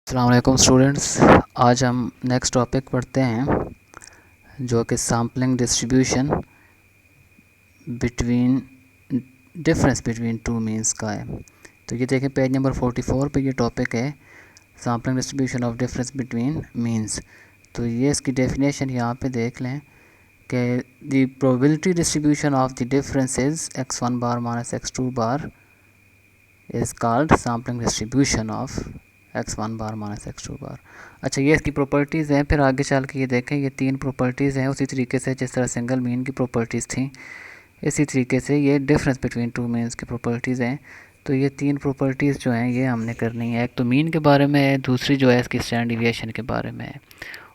अस्सलाम वालेकुम स्टूडेंट्स। आज हम नेक्स्ट टॉपिक पढ़ते हैं जो कि sampling distribution between difference between two means का है। तो ये देखें पेज नंबर 44 पे ये टॉपिक है sampling distribution of difference between means. तो ये इसकी डेफिनेशन यहाँ पे देख लें कि the probability distribution of the difference is x1 bar minus x2 bar is called sampling distribution of x1 bar minus x2 बार। अच्छा, ये इसकी प्रॉपर्टीज़ हैं। फिर आगे चल के ये देखें, ये तीन प्रॉपर्टीज़ हैं उसी तरीके से जिस तरह सिंगल मीन की प्रॉपर्टीज़ थी, इसी तरीके से ये डिफरेंस बिटवीन टू मीन्स की प्रॉपर्टीज़ हैं। तो ये तीन प्रॉपर्टीज़ जो हैं ये हमने करनी है। एक तो मीन के बारे में है, दूसरी जो है इसकी स्टैंडर्ड डिविएशन के बारे में है,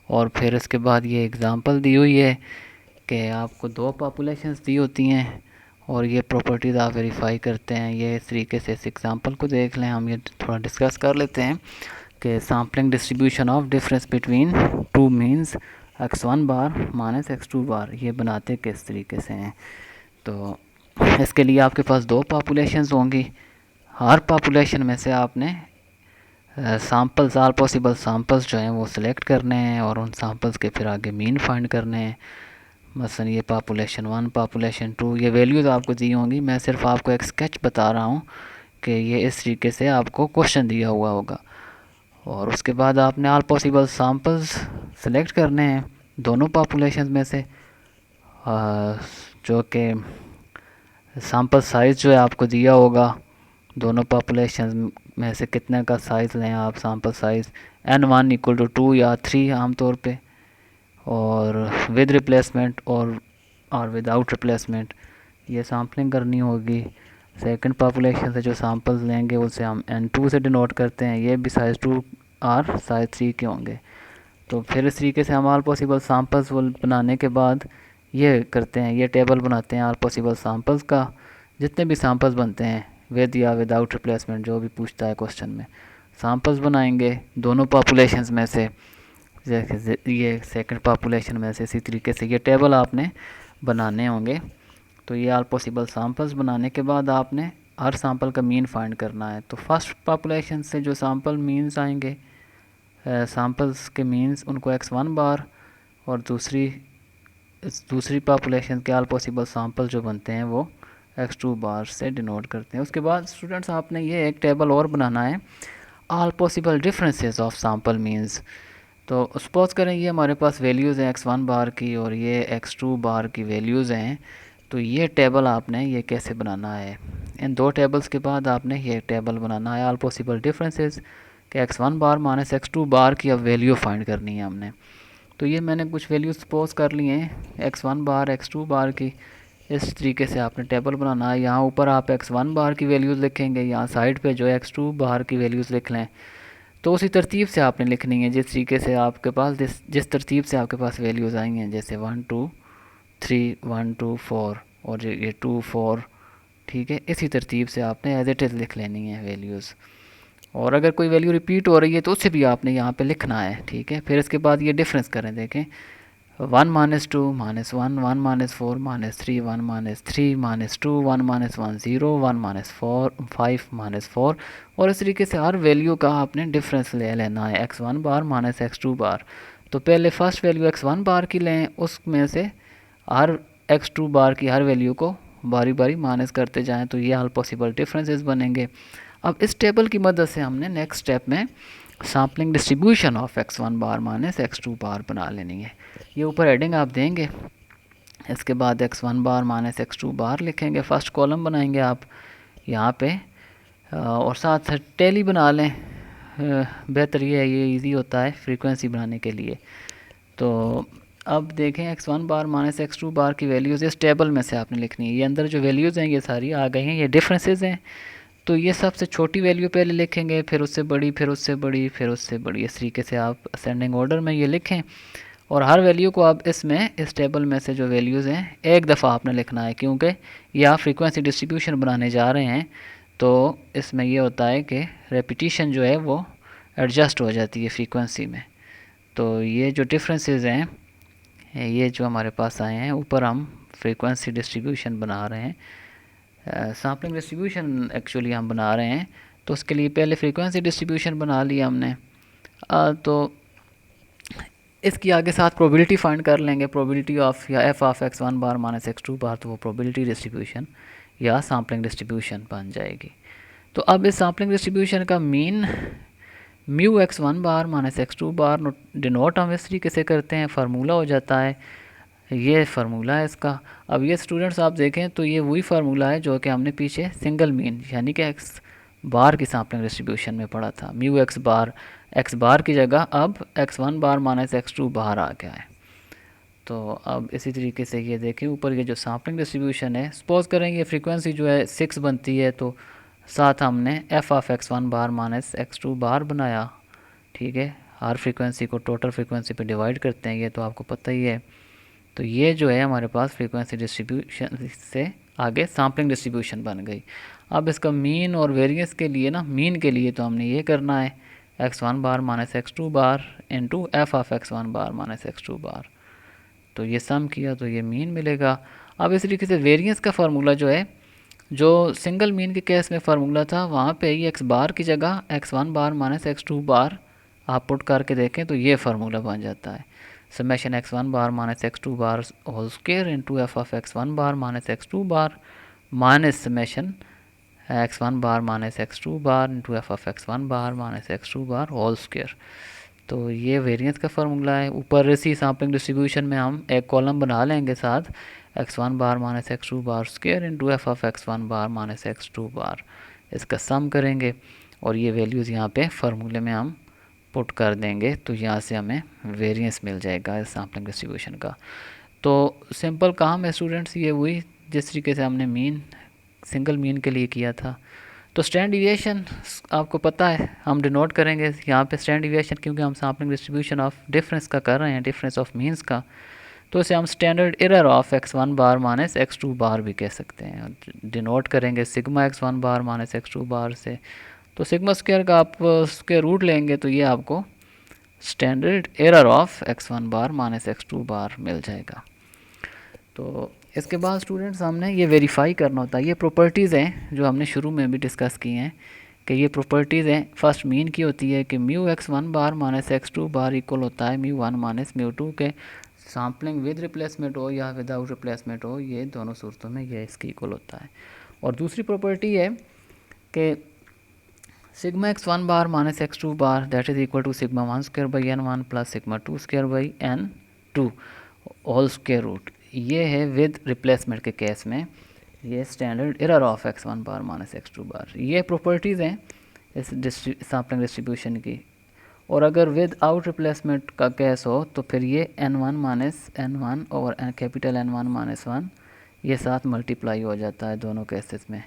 और फिर इसके बाद ये एग्ज़ाम्पल दी हुई है कि आपको दो पॉपुलेशंस दी होती हैं और ये प्रॉपर्टीज़ आप वेरीफाई करते हैं। ये इस तरीके से इस एग्ज़ाम्पल को देख लें, हम ये थोड़ा डिस्कस कर लेते हैं कि sampling distribution of difference between two means x1 bar minus x2 बार ये बनाते किस तरीके से हैं। तो इसके लिए आपके पास दो पॉपुलेशंस होंगी। हर पॉपुलेशन में से आपने सैम्पल्स, आल पॉसिबल सैम्पल्स जो हैं वो सिलेक्ट करने हैं और उन सैम्पल्स के फिर आगे मीन फाइंड करने हैं। मसलन ये पॉपुलेशन 1, पॉपुलेशन 2, ये वैल्यूज़ आपको दी होंगी। मैं सिर्फ आपको एक स्केच बता रहा हूँ कि ये इस तरीके से आपको क्वेश्चन दिया हुआ होगा। और उसके बाद आपने ऑल पॉसिबल सैम्पल्स सेलेक्ट करने हैं दोनों पॉपुलेशन में से, जो कि सैम्पल साइज़ जो है आपको दिया होगा दोनों पॉपुलेशन में से कितने का साइज़ लें आप। Sample size n1 equal to 2 या 3 आमतौर पे, और विद रिप्लेसमेंट और विदाउट रिप्लेसमेंट ये सैम्पलिंग करनी होगी। सेकंड पॉपुलेशन से जो सैम्पल्स लेंगे उसे हम n2 से डिनोट करते हैं, ये भी साइज़ 2 और साइज़ 3 के होंगे। तो फिर इस तरीके से हम ऑल पॉसिबल सैम्पल्स बनाने के बाद ये करते हैं, ये टेबल बनाते हैं ऑल पॉसिबल सैम्पल्स का। जितने भी सैम्पल्स बनते हैं विद या विदाउट रिप्लेसमेंट, जो भी पूछता है क्वेश्चन में, सैम्पल्स बनाएंगे दोनों पॉपुलेशंस में से। जैसे ये सेकंड पॉपुलेशन में से इसी तरीके से ये टेबल आपने बनाने होंगे। तो ये ऑल पॉसिबल सैम्पल्स बनाने के बाद आपने हर सैम्पल का मीन फाइंड करना है। तो फर्स्ट पॉपुलेशन से जो सैम्पल मीन्स आएंगे, सैम्पल्स के मीन्स, उनको x1 बार, और दूसरी पॉपुलेशन के ऑल पॉसिबल सैम्पल जो बनते हैं वो x2 बार से डिनोट करते हैं। उसके बाद स्टूडेंट्स आपने ये एक टेबल और बनाना है, all possible differences of sample means. तो सपोज़ करें ये हमारे पास वैल्यूज़ हैं x1 बार की और ये x2 बार की वैल्यूज़ हैं। तो ये टेबल आपने ये कैसे बनाना है, इन दो टेबल्स के बाद आपने ये टेबल बनाना है ऑल पॉसिबल डिफरेंसेस कि x1 बार माइनस x2 बार की अब वैल्यू फाइंड करनी है हमने। तो ये मैंने कुछ वैल्यू सपोज कर ली हैं x1 बार x2 बार की। इस तरीके से आपने टेबल बनाना है। यहाँ ऊपर आप x1 बार की वैल्यूज़ लिखेंगे, यहाँ साइड पे जो x2 बार की वैल्यूज़ लिख लें। तो उसी तरतीब से आपने लिखनी है जिस तरीके से आपके पास जिस तरतीब से आपके पास वैल्यूज़ आई हैं, जैसे 1 2 3 1 2 4 और ये 2 4, ठीक है। इसी तरतीब से आपने एज इट इज़ लिख लेनी है वैल्यूज़। और अगर कोई वैल्यू रिपीट हो रही है तो उससे भी आपने यहाँ पे लिखना है, ठीक है। फिर इसके बाद ये डिफरेंस करें, देखें 1 minus 2 minus 1 1 minus 4 minus 3 1 minus 3 minus 2 1 minus 1 0 1 minus 4 5 minus 4। और इस तरीके से हर वैल्यू का आपने डिफरेंस ले लेना है x1 बार माइनस x2 बार। तो पहले फर्स्ट वैल्यू x1 बार की लें, उसमें से हर x2 बार की हर वैल्यू को बारी बारी माइनस करते जाएं। तो ये ऑल पॉसिबल डिफरेंसेस बनेंगे। अब इस टेबल की मदद से हमने नेक्स्ट स्टेप में sampling distribution of x1 bar minus x2 बार बना लेनी है। ये ऊपर हेडिंग आप देंगे, इसके बाद x1 बार माइनस x2 बार लिखेंगे, फर्स्ट कॉलम बनाएंगे आप यहाँ पे, और साथ साथ टेली बना लें। बेहतर ये इजी होता है फ्रीक्वेंसी बनाने के लिए। तो अब देखें x1 बार माइनस x2 बार की वैल्यूज़ इस टेबल में से आपने लिखनी है। ये अंदर जो वैल्यूज़ हैं ये सारी आ गई हैं, ये डिफरेंसेस हैं। तो ये सबसे छोटी वैल्यू पहले लिखेंगे, फिर उससे बड़ी, फिर उससे बड़ी, फिर उससे बड़ी। इस तरीके से आप असेंडिंग ऑर्डर में ये लिखें। और हर वैल्यू को आप इसमें इस टेबल में से जो वैल्यूज़ हैं एक दफ़ा आपने लिखना है, क्योंकि ये आप फ्रीक्वेंसी डिस्ट्रीब्यूशन बनाने जा रहे हैं। तो इसमें ये होता है कि रेपिटिशन जो है वो एडजस्ट हो जाती है फ्रीक्वेंसी में। तो ये जो डिफरेंसेस हैं ये जो हमारे पास आए हैं, ऊपर हम फ्रीक्वेंसी डिस्ट्रीब्यूशन बना रहे हैं, सैम्पलिंग डिस्ट्रीब्यूशन एक्चुअली हम बना रहे हैं। तो उसके लिए पहले फ्रीक्वेंसी डिस्ट्रीब्यूशन बना लिया हमने, तो इसकी आगे साथ प्रोबेबिलिटी फाइंड कर लेंगे, प्रोबेबिलिटी ऑफ या f of x one bar minus x two bar, तो वो प्रोबेबिलिटी डिस्ट्रीब्यूशन या सैम्पलिंग डिस्ट्रीब्यूशन बन जाएगी। तो अब इस सैम्पलिंग डिस्ट्रीब्यूशन का mean mu x one bar minus x two bar denote हम इस तरीके से करते हैं, फार्मूला हो जाता है, ये फार्मूला है इसका। अब ये स्टूडेंट्स आप देखें तो ये वही फार्मूला है जो कि हमने पीछे सिंगल मीन यानी कि एक्स बार की सैम्पलिंग डिस्ट्रीब्यूशन में पढ़ा था। म्यू एक्स बार की जगह अब x one bar minus x two bar आ गया है। तो अब इसी तरीके से ये देखें ऊपर ये जो सैम्पलिंग डिस्ट्रीब्यूशन है, सपोज करें ये फ्रीक्वेंसी जो है 6 बनती है, तो साथ हमने f of x one bar minus x two bar बनाया। ठीक है, हर फ्रीक्वेंसी को टोटल फ्रीक्वेंसी पे डिवाइड करते हैं, ये तो आपको पता ही है। तो ये जो है हमारे पास फ्रीक्वेंसी डिस्ट्रीब्यूशन से आगे सैम्पलिंग डिस्ट्रीब्यूशन बन गई। अब इसका मीन और वेरिएंस के लिए ना, मीन के लिए तो हमने ये करना है x one bar minus x two bar into f of x one bar minus x two bar, तो ये सम किया तो ये मीन मिलेगा। अब इस तरीके से वेरिएंस का फार्मूला जो है, जो सिंगल मीन के केस में फार्मूला था वहाँ पे ही एक्स बार की जगह x one bar minus x two bar आप पुट करके देखें तो ये फार्मूला बन जाता है, summation x one bar minus x two bar whole square into f of x one bar minus x two bar minus summation x one bar minus x two bar into f of x one bar minus x two bar whole square. तो ये variance का formula है। ऊपर इसी sampling distribution में हम एक column बना लेंगे साथ x one bar minus x two bar square into f of x one bar minus x two bar, इसका सम करेंगे और ये वैल्यूज़ यहाँ पे फार्मूले में हम पुट कर देंगे, तो यहाँ से हमें वेरिएंस मिल जाएगा इस सैम्पलिंग डिस्ट्रीब्यूशन का। तो सिंपल काम है स्टूडेंट्स, ये वही जिस तरीके से हमने मीन सिंगल मीन के लिए किया था। तो स्टैंडर्ड डिविएशन आपको पता है हम डिनोट करेंगे यहाँ पे स्टैंडर्ड डिविएशन, क्योंकि हम सैम्पलिंग डिस्ट्रीब्यूशन ऑफ डिफरेंस का कर रहे हैं, डिफरेंस ऑफ मीन्स का, तो इसे हम standard error of x one bar minus x two bar भी कह सकते हैं। डिनोट करेंगे sigma x one bar minus x two bar से, तो सिग्मा स्क्वायर का आप स्क्वायर रूट लेंगे तो ये आपको standard error of x one bar minus x two bar मिल जाएगा। तो इसके बाद स्टूडेंट्स हमने ये वेरीफाई करना होता है, ये प्रॉपर्टीज़ हैं जो हमने शुरू में भी डिस्कस की हैं कि ये प्रॉपर्टीज़ हैं। फर्स्ट मीन की होती है कि mu x one bar minus x two bar equal होता है mu one minus mu two के, सैम्पलिंग विद रिप्लेसमेंट हो या विदाउट रिप्लेसमेंट हो, ये दोनों सूरतों में ये इसकी इक्वल होता है। और दूसरी प्रॉपर्टी है कि sigma x one bar minus x two bar that is equal to sigma one square by n one plus sigma two square by n two whole square root, ये है विद रिप्लेसमेंट के case में, ये standard error of x one bar minus x two bar. ये properties हैं इस sampling distribution की। और अगर विद आउट रिप्लेसमेंट का केस हो तो फिर ये n one minus N one और capital N one minus one ये साथ मल्टीप्लाई हो जाता है दोनों केसेस में,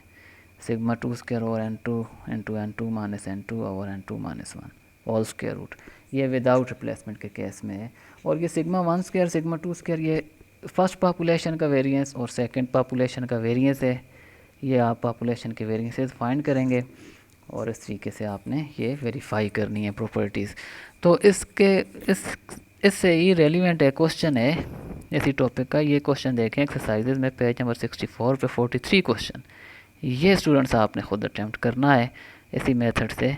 sigma two square over N two into N two minus N two over N two minus one whole square root, ये without replacement के केस में है। और ये sigma one square sigma two square ये फर्स्ट पॉपुलेशन का variance और second population का वेरिएंस है, ये आप पॉपुलेशन के वेरिएंसेस फाइंड करेंगे और इस तरीके से आपने ये वेरीफाई करनी है प्रॉपर्टीज़। तो इससे ही रेलिवेंट है क्वेश्चन है इसी टॉपिक का, ये क्वेश्चन देखें एक्सरसाइजेज में पेज नंबर 64 पे 43 क्वेश्चन, ये स्टूडेंट्स आपने खुद अटैम्प्ट करना है इसी मेथड से।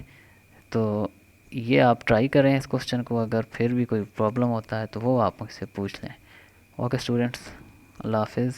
तो ये आप ट्राई करें इस क्वेश्चन को, अगर फिर भी कोई प्रॉब्लम होता है तो वो आप मुझसे पूछ लें। ओके स्टूडेंट्स, अल्लाह हाफिज़।